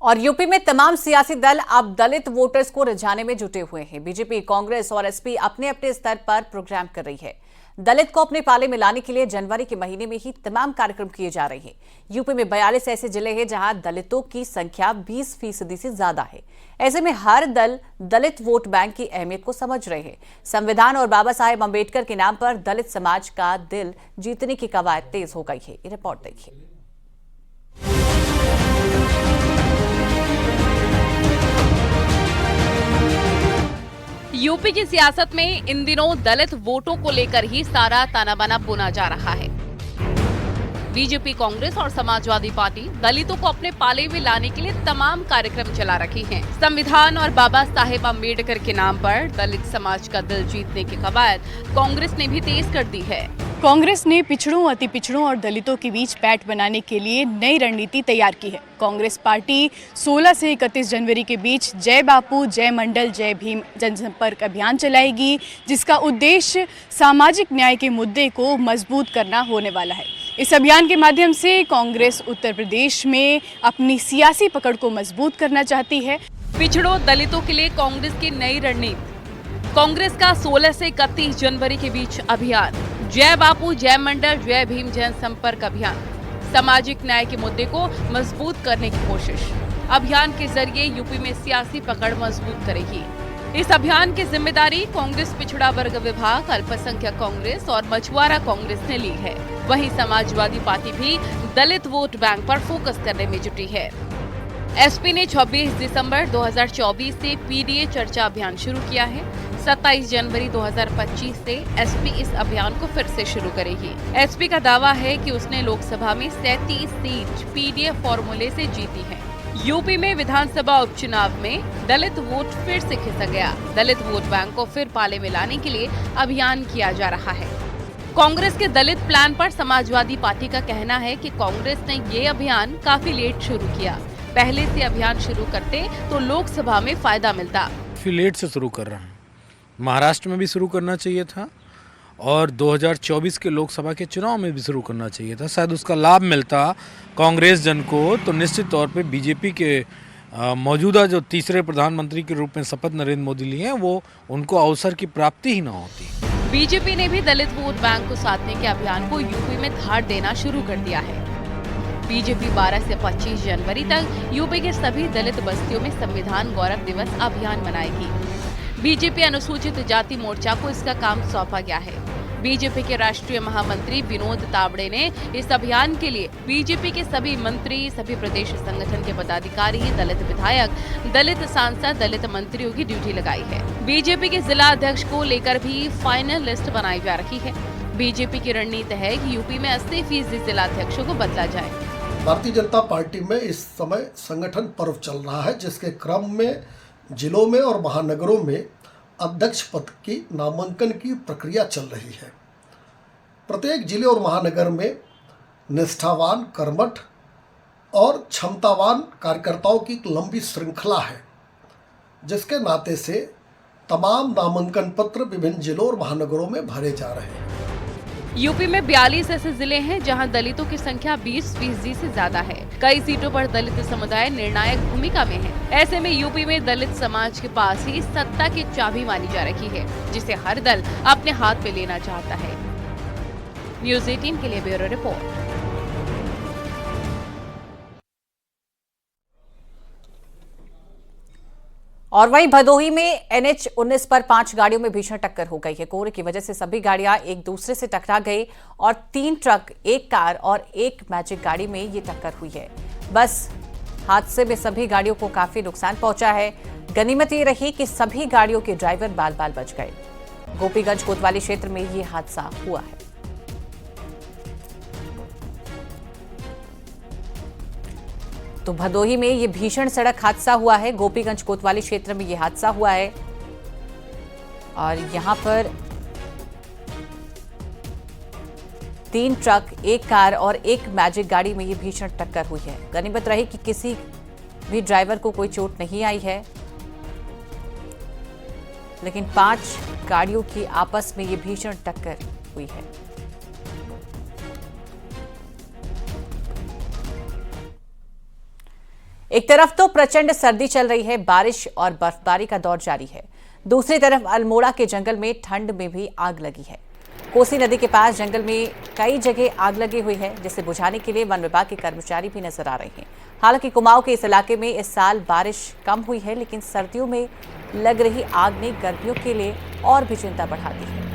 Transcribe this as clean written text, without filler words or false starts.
और यूपी में तमाम सियासी दल अब दलित वोटर्स को रिझाने में जुटे हुए हैं। बीजेपी, कांग्रेस और एसपी अपने अपने स्तर पर प्रोग्राम कर रही है। दलित को अपने पाले में लाने के लिए जनवरी के महीने में ही तमाम कार्यक्रम किए जा रहे हैं। यूपी में 42 ऐसे जिले हैं जहां दलितों की संख्या 20% से ज्यादा है। ऐसे में हर दल दलित वोट बैंक की अहमियत को समझ रहे हैं। संविधान और बाबा साहेब अंबेडकर के नाम पर दलित समाज का दिल जीतने की कवायद तेज हो गई है। ये रिपोर्ट देखिए। यूपी की सियासत में इन दिनों दलित वोटों को लेकर ही सारा ताना बाना बुना जा रहा है। बीजेपी, कांग्रेस और समाजवादी पार्टी दलितों को अपने पाले में लाने के लिए तमाम कार्यक्रम चला रही हैं। संविधान और बाबा साहेब अंबेडकर के नाम पर दलित समाज का दिल जीतने की कवायद कांग्रेस ने भी तेज कर दी है। कांग्रेस ने पिछड़ों, अति पिछड़ों और दलितों के बीच पैठ बनाने के लिए नई रणनीति तैयार की है। कांग्रेस पार्टी 16 से 31 जनवरी के बीच जय बापू, जय मंडल, जय भीम जनसंपर्क अभियान चलाएगी, जिसका उद्देश्य सामाजिक न्याय के मुद्दे को मजबूत करना होने वाला है। इस अभियान के माध्यम से कांग्रेस उत्तर प्रदेश में अपनी सियासी पकड़ को मजबूत करना चाहती है। पिछड़ों दलितों के लिए कांग्रेस की नई रणनीति। कांग्रेस का 16 से 31 जनवरी के बीच अभियान, जय बापू, जय मंडल, जय भीम जनसंपर्क अभियान, सामाजिक न्याय के मुद्दे को मजबूत करने की कोशिश। अभियान के जरिए यूपी में सियासी पकड़ मजबूत करेगी। इस अभियान की जिम्मेदारी कांग्रेस पिछड़ा वर्ग विभाग, अल्पसंख्यक कांग्रेस और मछुआरा कांग्रेस ने ली है। वहीं समाजवादी पार्टी भी दलित वोट बैंक पर फोकस करने में जुटी है। एसपी ने 26 दिसंबर 2024 से पीडीए चर्चा अभियान शुरू किया है। 27 जनवरी 2025 से एसपी इस अभियान को फिर से शुरू करेगी। एसपी का दावा है कि उसने लोकसभा में 37 सीट पीडीए फॉर्मूले से जीती है। यूपी में विधानसभा उपचुनाव में दलित वोट फिर से खिसक गया। दलित वोट बैंक को फिर पाले में लाने के लिए अभियान किया जा रहा है। कांग्रेस के दलित प्लान पर समाजवादी पार्टी का कहना है कि कांग्रेस ने ये अभियान काफी लेट शुरू किया। पहले से अभियान शुरू करते तो लोकसभा में फायदा मिलता। काफी लेट से शुरू कर रहा हूँ। महाराष्ट्र में भी शुरू करना चाहिए था और 2024 के लोकसभा के चुनाव में भी शुरू करना चाहिए था। शायद उसका लाभ मिलता कांग्रेस जन को, तो निश्चित तौर पे बीजेपी के मौजूदा जो तीसरे प्रधानमंत्री के रूप में शपथ नरेंद्र मोदी लिए हैं, वो उनको अवसर की प्राप्ति ही ना होती। बीजेपी ने भी दलित वोट बैंक को साधने के अभियान को यूपी में धार देना शुरू कर दिया है। बीजेपी 12 से 25 जनवरी तक यूपी के सभी दलित बस्तियों में संविधान गौरव दिवस अभियान मनाएगी। बीजेपी अनुसूचित जाति मोर्चा को इसका काम सौंपा गया है। बीजेपी के राष्ट्रीय महामंत्री विनोद तावड़े ने इस अभियान के लिए बीजेपी के सभी मंत्री, सभी प्रदेश संगठन के पदाधिकारी, दलित विधायक, दलित सांसद, दलित मंत्रियों की ड्यूटी लगाई है। बीजेपी के जिला अध्यक्ष को लेकर भी फाइनल लिस्ट बनाई जा रही है। बीजेपी की रणनीति है कि यूपी में 80% जिला अध्यक्षों को बदला जाए। भारतीय जनता पार्टी में इस समय संगठन पर्व चल रहा है, जिसके क्रम में जिलों में और महानगरों में अध्यक्ष पद की नामांकन की प्रक्रिया चल रही है। प्रत्येक जिले और महानगर में निष्ठावान, कर्मठ और क्षमतावान कार्यकर्ताओं की एक लंबी श्रृंखला है, जिसके नाते से तमाम नामांकन पत्र विभिन्न जिलों और महानगरों में भरे जा रहे हैं। यूपी में 42 ऐसे जिले हैं जहां दलितों की संख्या 20% से ज्यादा है। कई सीटों पर दलित समुदाय निर्णायक भूमिका में है। ऐसे में यूपी में दलित समाज के पास ही सत्ता की चाबी मानी जा रही है, जिसे हर दल अपने हाथ में लेना चाहता है। न्यूज़ 18 के लिए ब्यूरो रिपोर्ट। और वहीं भदोही में NH-19 पर 5 गाड़ियों में भीषण टक्कर हो गई है। कोहरे की वजह से सभी गाड़ियां एक दूसरे से टकरा गई और 3 ट्रक, 1 कार और 1 मैजिक गाड़ी में ये टक्कर हुई है। बस हादसे में सभी गाड़ियों को काफी नुकसान पहुंचा है। गनीमत ये रही कि सभी गाड़ियों के ड्राइवर बाल बाल बच गए। गोपीगंज कोतवाली क्षेत्र में ये हादसा हुआ है। तो भदोही में ये भीषण सड़क हादसा हुआ है। गोपीगंज कोतवाली क्षेत्र में ये हादसा हुआ है और यहां पर 3 ट्रक, 1 कार और 1 मैजिक गाड़ी में ये भीषण टक्कर हुई है। गनीमत रही कि किसी भी ड्राइवर को कोई चोट नहीं आई है, लेकिन 5 गाड़ियों की आपस में ये भीषण टक्कर हुई है। एक तरफ तो प्रचंड सर्दी चल रही है, बारिश और बर्फबारी का दौर जारी है। दूसरी तरफ अल्मोड़ा के जंगल में ठंड में भी आग लगी है। कोसी नदी के पास जंगल में कई जगह आग लगी हुई है, जिसे बुझाने के लिए वन विभाग के कर्मचारी भी नजर आ रहे हैं। हालांकि कुमाऊं के इस इलाके में इस साल बारिश कम हुई है, लेकिन सर्दियों में लग रही आग ने गर्मियों के लिए और भी चिंता बढ़ा दी है।